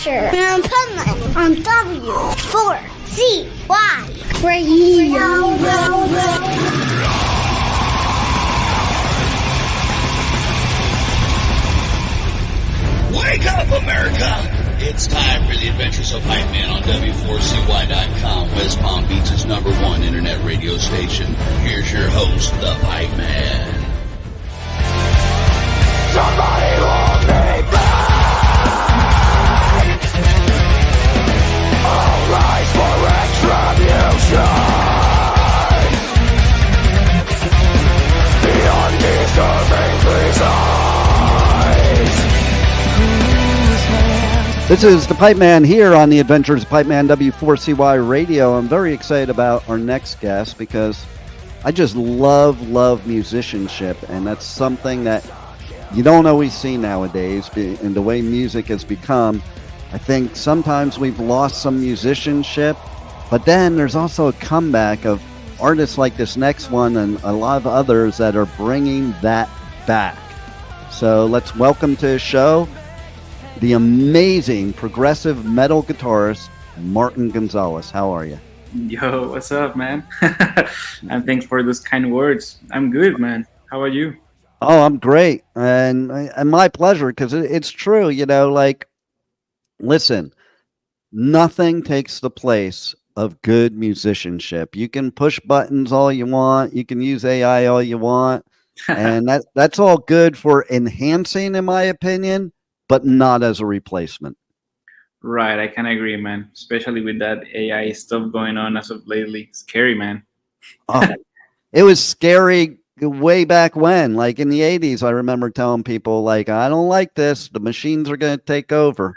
Adventure and Pipeman on W4CY Radio. Wake up, America! It's time for the Adventures of Pipeman on W4CY.com, West Palm Beach's #1 internet radio station. Here's your host, the Pipeman. Somebody hold me back! I'll rise for retribution! The undeserving resides. This is the Pipeman here on the Adventures of Pipeman W4CY Radio. I'm very excited about our next guest because I just love musicianship, and that's something that you don't always see nowadays in the way music has become. I think sometimes we've lost some musicianship, but then there's also a comeback of artists like this next one and a lot of others that are bringing that back. So let's welcome to the show the amazing progressive metal guitarist, Martin Gonzalez. How are you? Yo, what's up, man? And thanks for those kind words. I'm good, man. How are you? Oh, I'm great. And my pleasure, because it's true, listen, nothing takes the place of good musicianship. You can push buttons all you want. You can use AI all you want. And that's all good for enhancing, in my opinion, but not as a replacement. Right, I can agree, man. Especially with that AI stuff going on as of lately. Scary, man. Oh, it was scary way back when, like in the 80s. I remember telling people, I don't like this. The machines are going to take over,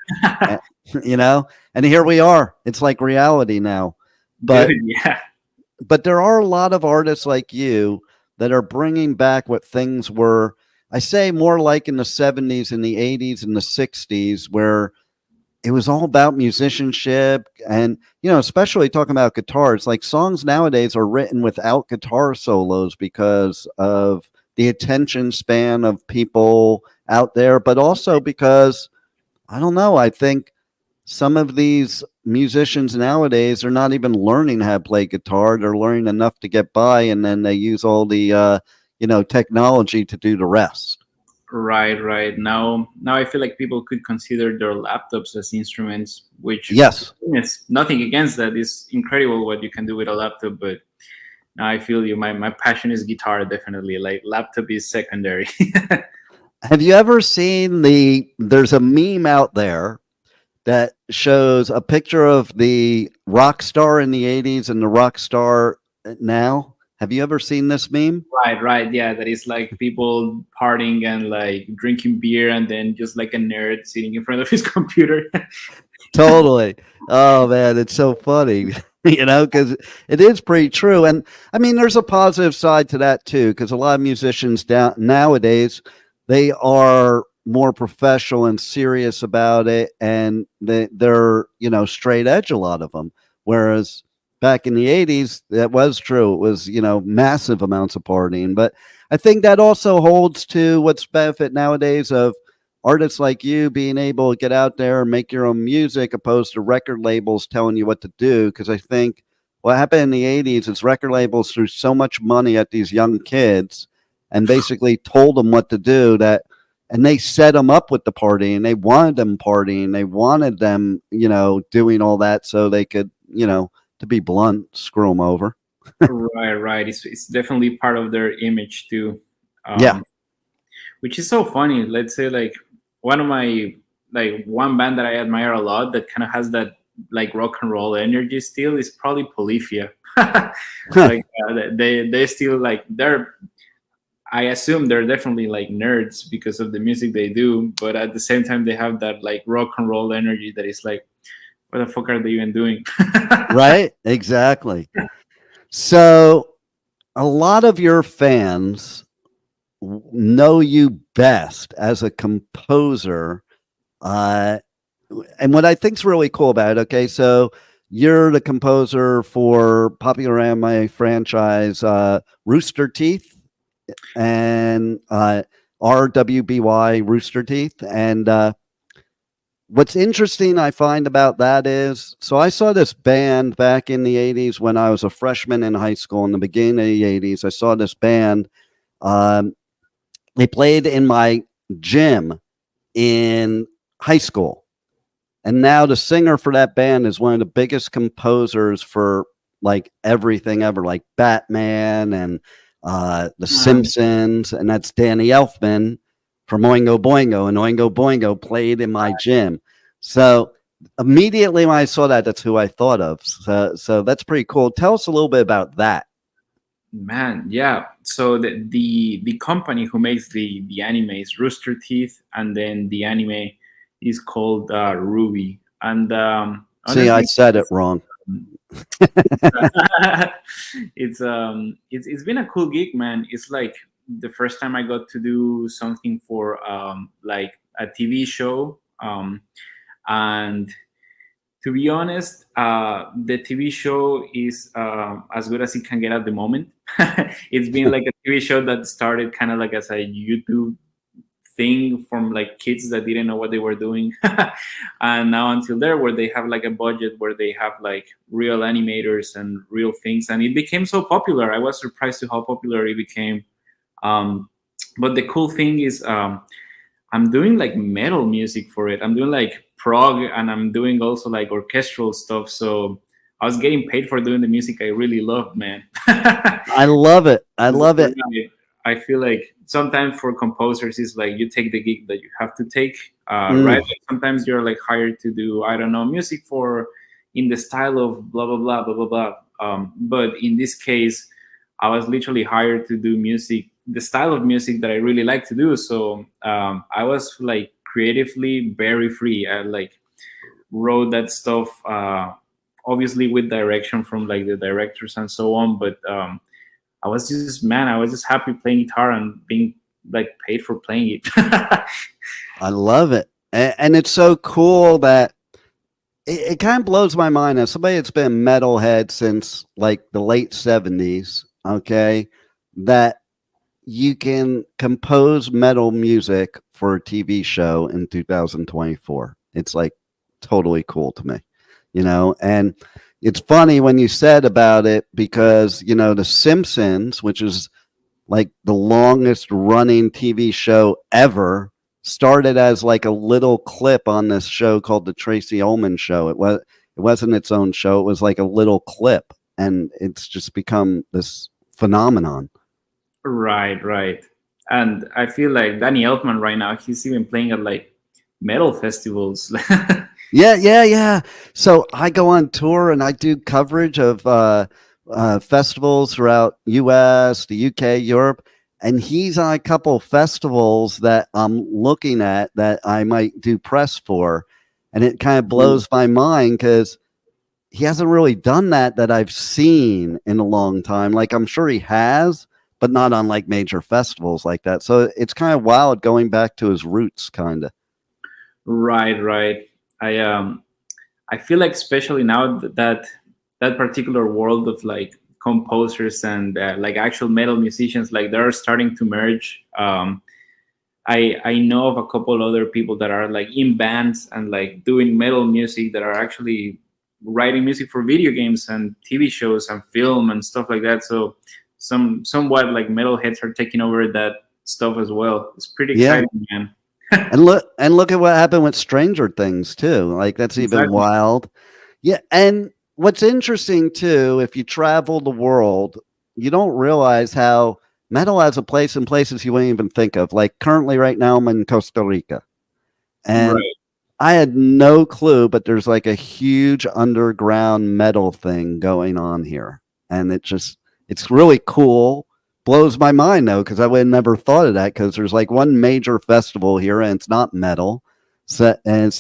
and here we are. It's like reality now. But Dude, yeah. But there are a lot of artists like you that are bringing back what things were, I say, more like in the 70s and the 80s and the 60s, where it was all about musicianship. And, especially talking about guitars, like songs nowadays are written without guitar solos because of the attention span of people out there, but also because, I don't know, I think some of these musicians nowadays are not even learning how to play guitar. They're learning enough to get by, and then they use all the, technology to do the rest. Right. Now I feel like people could consider their laptops as instruments, which Yes, is nothing against that. It's incredible what you can do with a laptop, but now I feel you. My passion is guitar, definitely. Like laptop is secondary. Have you ever seen there's a meme out there that shows a picture of the rock star in the 80s and the rock star now? Have you ever seen this meme? Right. Yeah, that is like people partying and like drinking beer and then just like a nerd sitting in front of his computer. Totally. Oh, man, it's so funny, because it is pretty true. And, I mean, there's a positive side to that, too, because a lot of musicians nowadays, they are more professional and serious about it, and they're straight edge, a lot of them. Whereas back in the 80s, that was true. It was, massive amounts of partying. But I think that also holds to what's benefit nowadays of artists like you being able to get out there and make your own music opposed to record labels telling you what to do. Because I think what happened in the 80s is record labels threw so much money at these young kids and basically told them what to do and they set them up with the partying. They wanted them partying. They wanted them, doing all that so they could, to be blunt, screw them over. Right. It's definitely part of their image too. Yeah. Which is so funny. Let's say like one band that I admire a lot that kind of has that like rock and roll energy still is probably Polyphia. They still I assume they're definitely like nerds because of the music they do, but at the same time they have that like rock and roll energy that is like, what the fuck are they even doing? Right? Exactly. So a lot of your fans know you best as a composer. And what I think is really cool about it, okay, so you're the composer for popular anime franchise Rooster Teeth and RWBY Rooster Teeth. And what's interesting I find about that is, so I saw this band back in the 80s when I was a freshman in high school in the beginning of the 80s. I saw this band. Um, they played in my gym in high school. And now the singer for that band is one of the biggest composers for like everything ever, like Batman and The Simpsons. And that's Danny Elfman from Oingo Boingo. And Oingo Boingo played in my gym. So immediately when I saw that, that's who I thought of. So that's pretty cool. Tell us a little bit about that. Man, yeah. So the company who makes the anime is Rooster Teeth, and then the anime is called RWBY. And See, I honestly, said it wrong. it's been a cool gig, man. It's like the first time I got to do something for like a TV show, and to be honest, the TV show is as good as it can get at the moment. It's been like a TV show that started kind of like as a YouTube thing from like kids that didn't know what they were doing, and now until there, where they have like a budget, where they have like real animators and real things, and it became so popular. I was surprised to how popular it became. But the cool thing is, I'm doing like metal music for it. I'm doing like prog, and I'm doing also like orchestral stuff. So I was getting paid for doing the music I really love, man. I love it. I love it. I feel like sometimes for composers, it's like you take the gig that you have to take, right? Like sometimes you're like hired to do, I don't know, music for in the style of blah, blah, blah, blah, blah, blah. But in this case, I was literally hired to do music, the style of music that I really like to do. So I was like creatively very free. I like wrote that stuff, obviously with direction from like the directors and so on. But I was just happy playing guitar and being like paid for playing it. I love it. And it's so cool that it kind of blows my mind as somebody that's been a metalhead since like the late 70s, okay, that you can compose metal music for a TV show in 2024. It's like totally cool to me, you know, and it's funny when you said about it because, you know, The Simpsons, which is like the longest running TV show ever, started as like a little clip on this show called the Tracy Ullman Show. It wasn't its own show. It was like a little clip, and it's just become this phenomenon. Right. And I feel like Danny Elfman right now, he's even playing at like metal festivals. Yeah. So I go on tour and I do coverage of festivals throughout US, the UK, Europe, and he's on a couple festivals that I'm looking at that I might do press for. And it kind of blows my mind because he hasn't really done that I've seen in a long time. Like I'm sure he has, but not on like major festivals like that. So it's kind of wild going back to his roots, kind of. Right. I feel like especially now that particular world of like composers and like actual metal musicians, like they're starting to merge. I know of a couple other people that are like in bands and like doing metal music that are actually writing music for video games and TV shows and film and stuff like that. So somewhat like metalheads are taking over that stuff as well. It's pretty exciting, man. and look at what happened with Stranger Things too. Like that's even wild. Yeah, and what's interesting too, if you travel the world, you don't realize how metal has a place in places you wouldn't even think of. Like currently, right now, I'm in Costa Rica, and I had no clue, but there's like a huge underground metal thing going on here, and it's really cool. Blows my mind though, because I would have never thought of that, because there's like one major festival here and it's not metal. And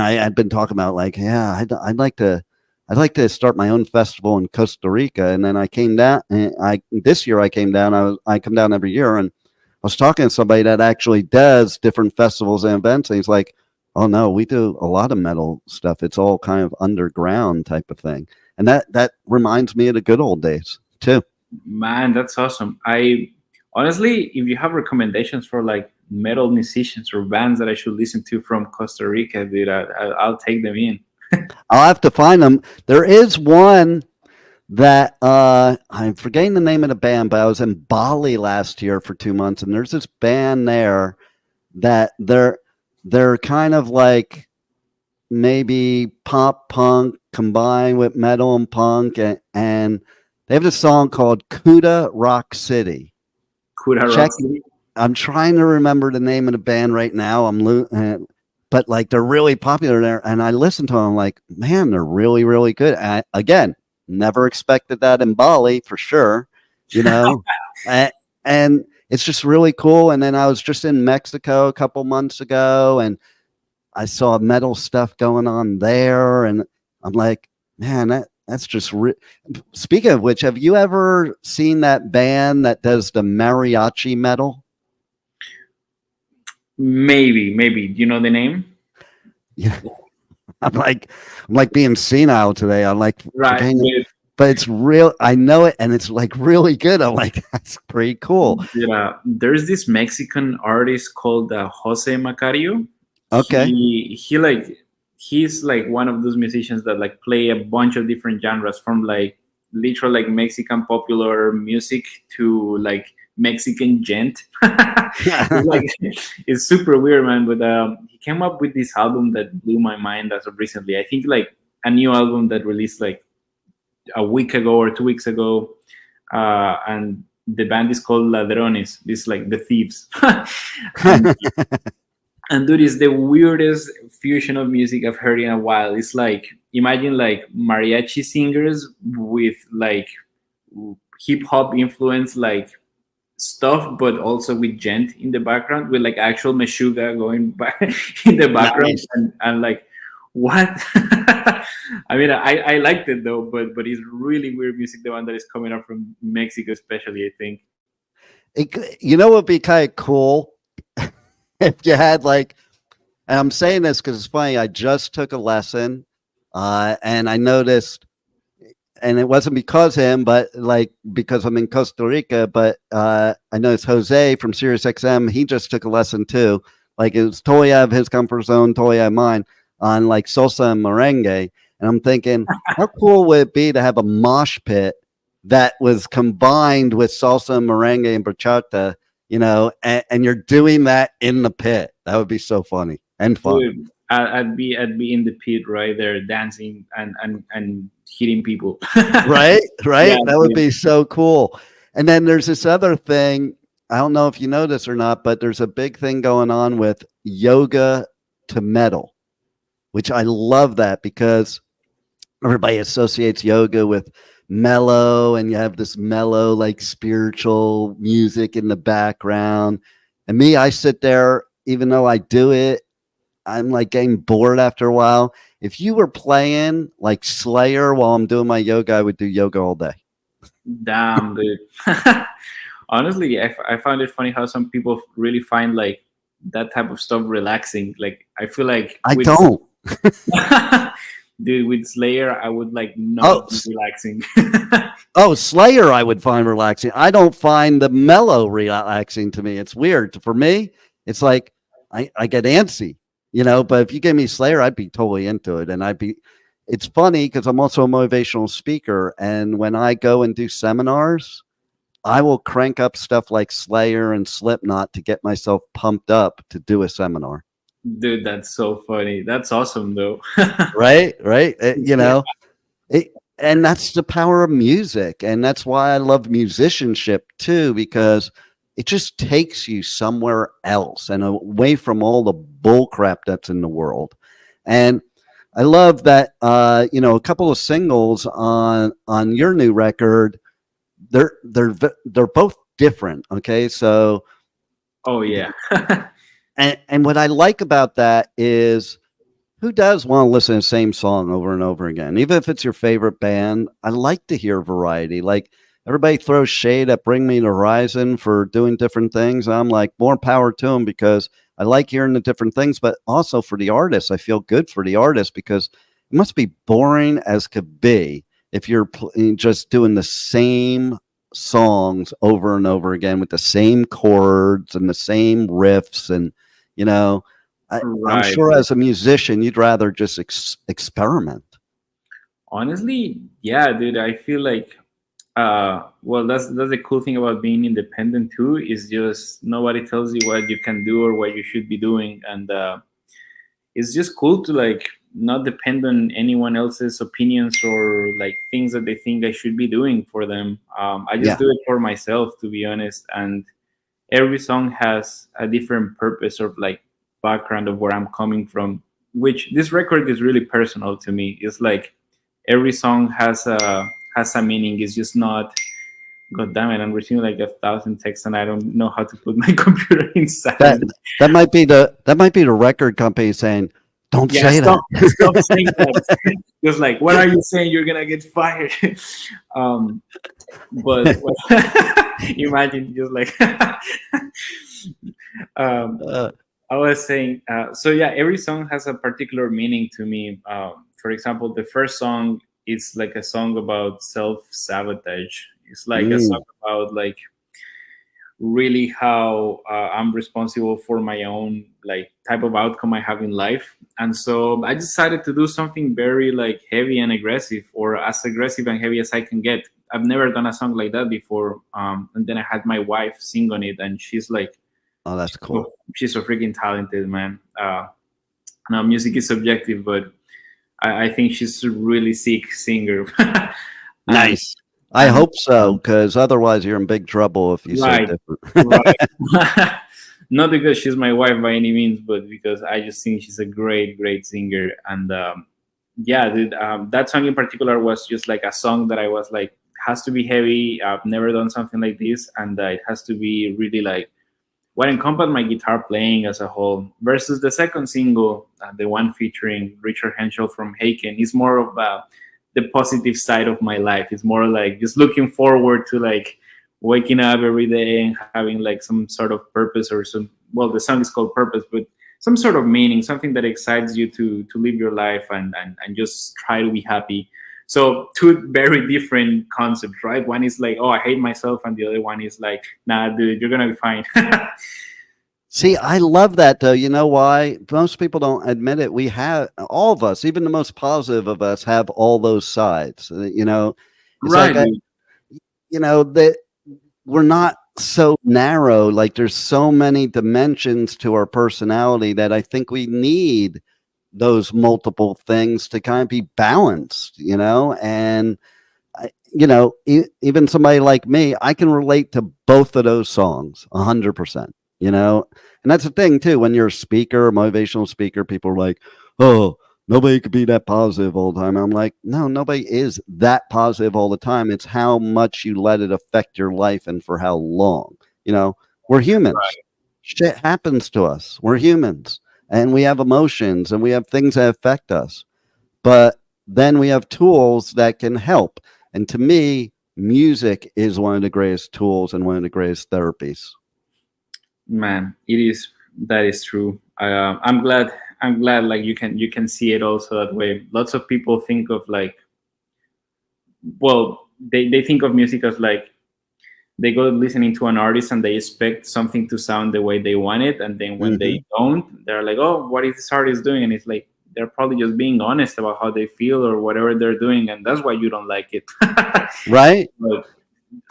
I had been talking about like, yeah, I'd like to start my own festival in Costa Rica. And then I came down, and this year I came down, I come down every year, and I was talking to somebody that actually does different festivals and events, and he's like, oh no, we do a lot of metal stuff. It's all kind of underground type of thing. And that reminds me of the good old days too. Man, that's awesome. I honestly, if you have recommendations for like metal musicians or bands that I should listen to from Costa Rica, dude, I'll take them in. I'll have to find them. There is one that I'm forgetting the name of the band, but I was in Bali last year for 2 months, and there's this band there that they're kind of like maybe pop punk combined with metal and punk, and they have this song called Kuda Rock City. Kuda Check. Rock City. I'm trying to remember the name of the band right now. But like they're really popular there, and I listen to them. I'm like, man, they're really, really good. Again, never expected that in Bali for sure, you know, and it's just really cool. And then I was just in Mexico a couple months ago, and I saw metal stuff going on there, and I'm like, man, that's just. Speaking of which, have you ever seen that band that does the mariachi metal? Maybe. Do you know the name? Yeah, I'm like being senile today. I'm like, Right. but it's real. I know it, and it's like really good. I'm like, that's pretty cool. Yeah, there's this Mexican artist called Jose Macario. Okay. He's like one of those musicians that like play a bunch of different genres, from like literal like Mexican popular music to like Mexican gent. It's super weird, man. But he came up with this album that blew my mind as of recently. I think like a new album that released like a week ago or 2 weeks ago, and the band is called Ladrones. This like the thieves. And dude, is the weirdest fusion of music I've heard in a while. It's like, imagine like mariachi singers with like hip hop influence like stuff, but also with gent in the background, with like actual meshuga going by in the background. Nice. And like, what? I mean, I liked it though, but it's really weird music, the one that is coming up from Mexico, especially, I think. You know what would be kind of cool if you had like, and I'm saying this because it's funny. I just took a lesson, and I noticed, and it wasn't because him, but like because I'm in Costa Rica. But I noticed Jose from SiriusXM. He just took a lesson too. Like it was totally out of his comfort zone, totally out of mine, on like salsa and merengue. And I'm thinking, how cool would it be to have a mosh pit that was combined with salsa and merengue and bachata, you know, and you're doing that in the pit. That would be so funny and fun. Dude, I'd be in the pit right there dancing and hitting people. right? Yeah, That would be so cool. And then there's this other thing. I don't know if you know this or not, but there's a big thing going on with yoga to metal, which I love that because everybody associates yoga with mellow, and you have this mellow, like spiritual music in the background. And me, I sit there, even though I do it, I'm like getting bored after a while. If you were playing like Slayer while I'm doing my yoga, I would do yoga all day. Damn, dude. Honestly, I found it funny how some people really find like that type of stuff relaxing. Like I feel like I don't. Dude, with Slayer, I would like not be relaxing. Oh, Slayer, I would find relaxing. I don't find the mellow relaxing to me. It's weird. For me, it's like I get antsy, you know, but if you gave me Slayer, I'd be totally into it. And it's funny because I'm also a motivational speaker. And when I go and do seminars, I will crank up stuff like Slayer and Slipknot to get myself pumped up to do a seminar. Dude, that's so funny. That's awesome, though. Right. You know, and that's the power of music. And that's why I love musicianship, too, because it just takes you somewhere else and away from all the bull crap that's in the world. And I love that, you know, a couple of singles on your new record, they're both different. Okay. So. Oh, yeah. And what I like about that is, who does want to listen to the same song over and over again? Even if it's your favorite band, I like to hear variety. Like everybody throws shade at Bring Me the Horizon for doing different things. I'm like, more power to them, because I like hearing the different things, but also for the artist, I feel good for the artist, because it must be boring as could be if you're just doing the same songs over and over again with the same chords and the same riffs. And, you know, I'm Right. sure as a musician, you'd rather just experiment. Honestly, yeah, dude. I feel like, well, that's the cool thing about being independent too. Is just nobody tells you what you can do or what you should be doing, and it's just cool to like not depend on anyone else's opinions or like things that they think I should be doing for them. I just Yeah. do it for myself, to be honest. And every song has a different purpose or like background of where I'm coming from. Which this record is really personal to me. It's like every song has a meaning. It's just not. God damn it! I'm receiving like 1,000 texts, and I don't know how to put my computer in That silent. that might be the record company saying, "Don't Yeah, say stop, that." stop saying that. Just like, what are you saying? You're gonna get fired. But imagine just like um, Uh, I was saying. So yeah, every song has a particular meaning to me. For example, the first song is like a song about self-sabotage. It's like a mm, song about like really how I'm responsible for my own like type of outcome I have in life. And so I decided to do something very like heavy and aggressive, or as aggressive and heavy as I can get. I've never done a song like that before. And then I had my wife sing on it, and she's like, oh, that's cool. she's so freaking talented, man. Now music is subjective, but I think she's a really sick singer. And Nice. I hope so, because otherwise you're in big trouble if you say right, different. right. Not because she's my wife by any means, but because I just think she's a great, great singer. And yeah, dude, that song in particular was just like a song that I was like, has to be heavy. I've never done something like this, and it has to be really like what encompassed my guitar playing as a whole. Versus the second single, the one featuring Richard Henschel from Haken, is more of the positive side of my life. It's more like just looking forward to like waking up every day and having like some sort of purpose or some, well, the song is called Purpose, but some sort of meaning, something that excites you to live your life and just try to be happy. So two very different concepts, right? One is like, oh, I hate myself, and the other one is like, nah, dude, you're gonna be fine. See, I love that though. You know why? Most people don't admit it. We have all of us, even the most positive of us, have all those sides. You know, it's Right, like dude. you know that we're not so narrow. Like there's so many dimensions to our personality that I think we need those multiple things to kind of be balanced. You know, and you know, even somebody like me, I can relate to both of those songs 100%. You know, and that's the thing too. When you're a speaker, a motivational speaker, people are like, "Oh, nobody could be that positive all the time." I'm like, "No, nobody is that positive all the time. It's how much you let it affect your life and for how long." You know, we're humans. Shit happens to us. We're humans, and we have emotions, and we have things that affect us. But then we have tools that can help. And to me, music is one of the greatest tools and one of the greatest therapies. Man, it is, that is true. I'm glad like you can see it also that way. Lots of people think of like, well, they think of music as like they go listening to an artist and they expect something to sound the way they want it, and then when Hmm. they don't, they're like, oh, what is this artist doing? And it's like they're probably just being honest about how they feel or whatever they're doing, and that's why you don't like it. Right? But,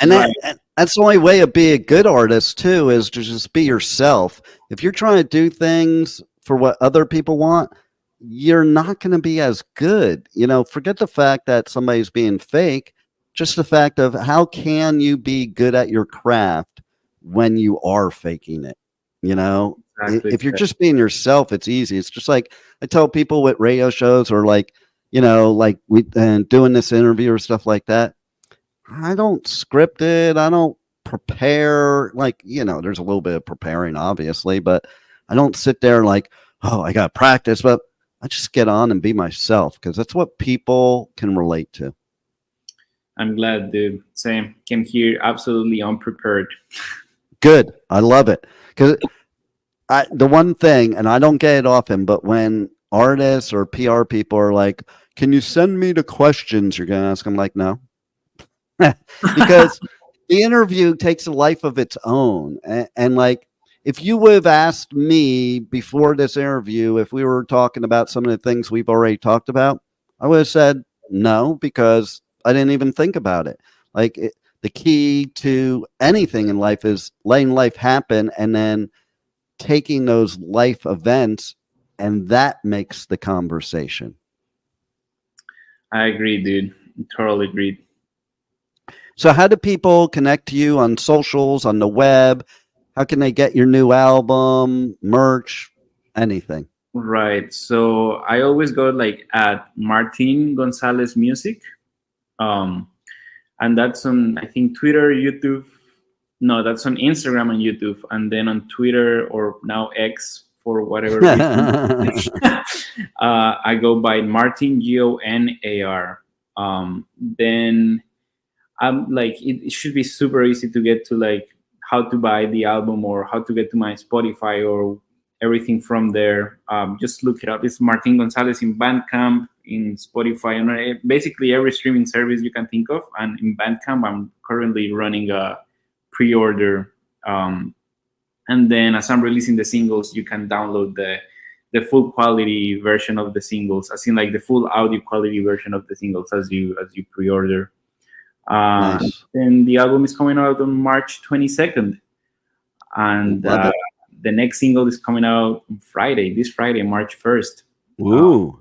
And right, that's the only way to be a good artist too, is to just be yourself. If you're trying to do things for what other people want, you're not going to be as good. You know, forget the fact that somebody's being fake, just the fact of how can you be good at your craft when you are faking it? You know, exactly. if you're just being yourself, it's easy. It's just like I tell people with radio shows or like, you know, like we and doing this interview or stuff like that. I don't script it. I don't prepare. Like, you know, there's a little bit of preparing, obviously, but I don't sit there like, oh, I got to practice. But I just get on and be myself because that's what people can relate to. I'm glad, dude. Same. Came here absolutely unprepared. Good. I love it. Because the one thing, and I don't get it often, but when artists or PR people are like, can you send me the questions you're going to ask? I'm like, no. Because the interview takes a life of its own. And like, if you would have asked me before this interview, if we were talking about some of the things we've already talked about, I would have said no, because I didn't even think about it. Like, the key to anything in life is letting life happen and then taking those life events, and that makes the conversation. I agree, dude. Totally agreed. So how do people connect to you on socials, on the web? How can they get your new album, merch, anything? Right. So I always go like at Martin Gonzalez Music. And that's on, I think, Twitter, YouTube. No, that's on Instagram and YouTube. And then on Twitter, or now X for whatever reason, I go by Martin, Gonar. Then I'm like, it should be super easy to get to like how to buy the album or how to get to my Spotify or everything from there. Just look it up. It's Martin Gonzalez in Bandcamp, in Spotify, and basically every streaming service you can think of. And in Bandcamp, I'm currently running a pre-order. And then as I'm releasing the singles, you can download the full quality version of the singles, as in like the full audio quality version of the singles as you pre-order. Nice. And the album is coming out on March 22nd. And the next single is coming out on this Friday, March 1st. Ooh.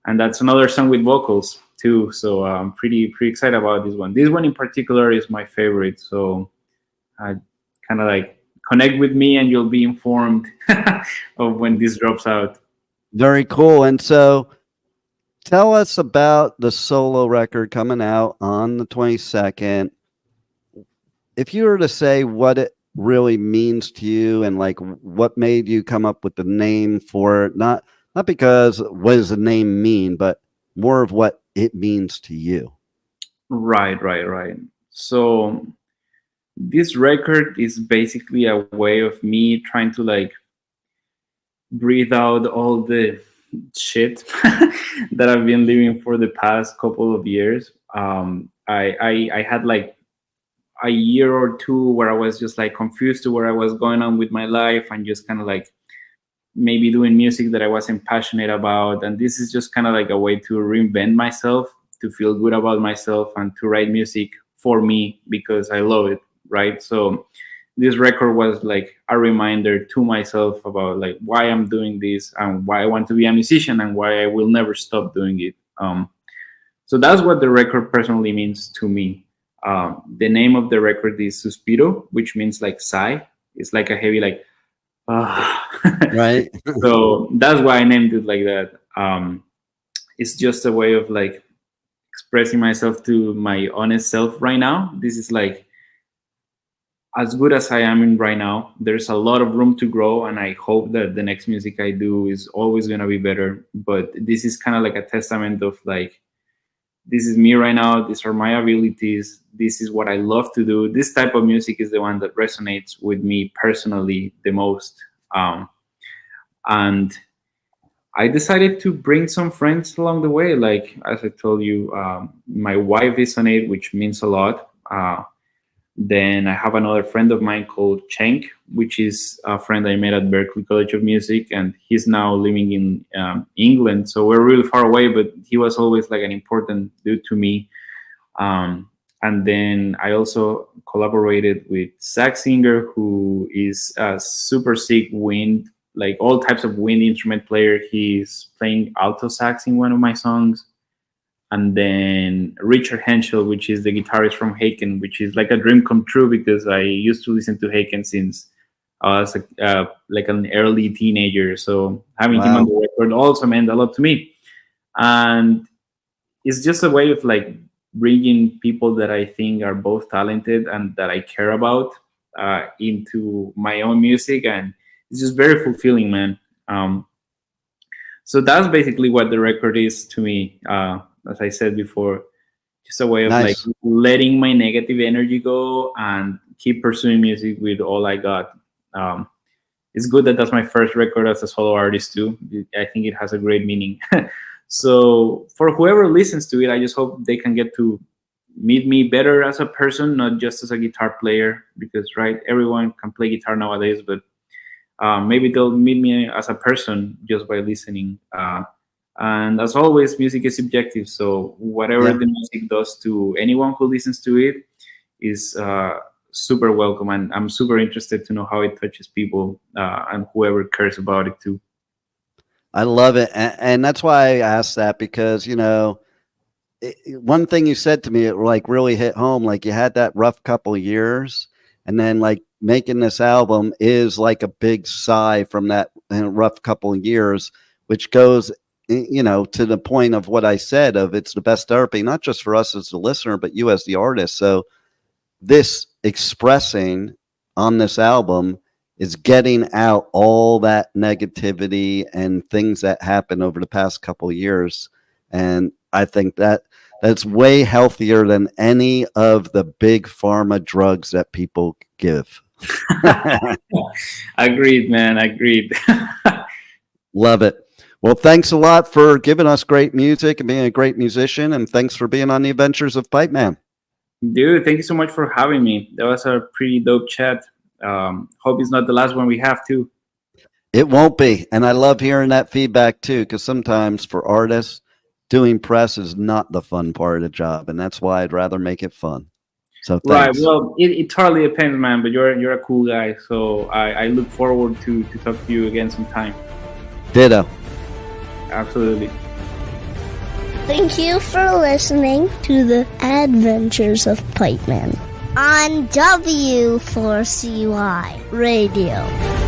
And that's another song with vocals too. So I'm pretty excited about this one. This one in particular is my favorite. So I kind of like connect with me and you'll be informed of when this drops out. Very cool. And so tell us about the solo record coming out on the 22nd. If you were to say what it really means to you and like what made you come up with the name for it, not because what does the name mean, but more of what it means to you. Right. So this record is basically a way of me trying to like breathe out all the shit that I've been living for the past couple of years. I had like a year or two where I was just like confused to where I was going on with my life and just kind of like maybe doing music that I wasn't passionate about. And this is just kind of like a way to reinvent myself, to feel good about myself, and to write music for me because I love it, right? So this record was like a reminder to myself about like why I'm doing this and why I want to be a musician and why I will never stop doing it. So that's what the record personally means to me. The name of the record is Suspiro, which means like sigh. It's like a heavy like, right? So that's why I named it like that. It's just a way of like expressing myself to my honest self right now. This is like as good as I am in right now. There's a lot of room to grow, and I hope that the next music I do is always gonna be better. But this is kind of like a testament of like, this is me right now. These are my abilities. This is what I love to do. This type of music is the one that resonates with me personally the most. And I decided to bring some friends along the way. Like, as I told you, my wife is on it, which means a lot. Then I have another friend of mine called Cenk, which is a friend I met at Berklee College of Music, and he's now living in England. So we're really far away, but he was always like an important dude to me. And then I also collaborated with Zach Singer, who is a super sick wind, like all types of wind instrument player. He's playing alto sax in one of my songs. And then Richard Henschel, which is the guitarist from Haken, which is like a dream come true because I used to listen to Haken since I was like an early teenager. So having him on the record also meant a lot to me. And it's just a way of like bringing people that I think are both talented and that I care about into my own music. And it's just very fulfilling, man. So that's basically what the record is to me. As I said before, just a way of like letting my negative energy go and keep pursuing music with all I got. It's good that that's my first record as a solo artist too. I think it has a great meaning. So for whoever listens to it, I just hope they can get to meet me better as a person, not just as a guitar player, because right, everyone can play guitar nowadays, but maybe they'll meet me as a person just by listening. And as always, music is subjective, so whatever the music does to anyone who listens to it is super welcome, and I'm super interested to know how it touches people and whoever cares about it too. I love it, and that's why I asked that, because one thing you said to me, it like really hit home. Like, you had that rough couple years, and then like making this album is like a big sigh from that rough couple of years, which goes, to the point of what I said of it's the best therapy, not just for us as the listener, but you as the artist. So this expressing on this album is getting out all that negativity and things that happened over the past couple of years. And I think that's way healthier than any of the big pharma drugs that people give. Agreed, man. Agreed. Love it. Well, thanks a lot for giving us great music and being a great musician. And thanks for being on the adventures of Pipeman. Dude, thank you so much for having me. That was a pretty dope chat. Hope it's not the last one we have too. It won't be. And I love hearing that feedback too, because sometimes for artists, doing press is not the fun part of the job. And that's why I'd rather make it fun. So thanks. Right. Well, it totally depends, man, but you're a cool guy. So I look forward to talk to you again sometime. Ditto. Absolutely. Thank you for listening to the Adventures of Pipeman on W4CY Radio.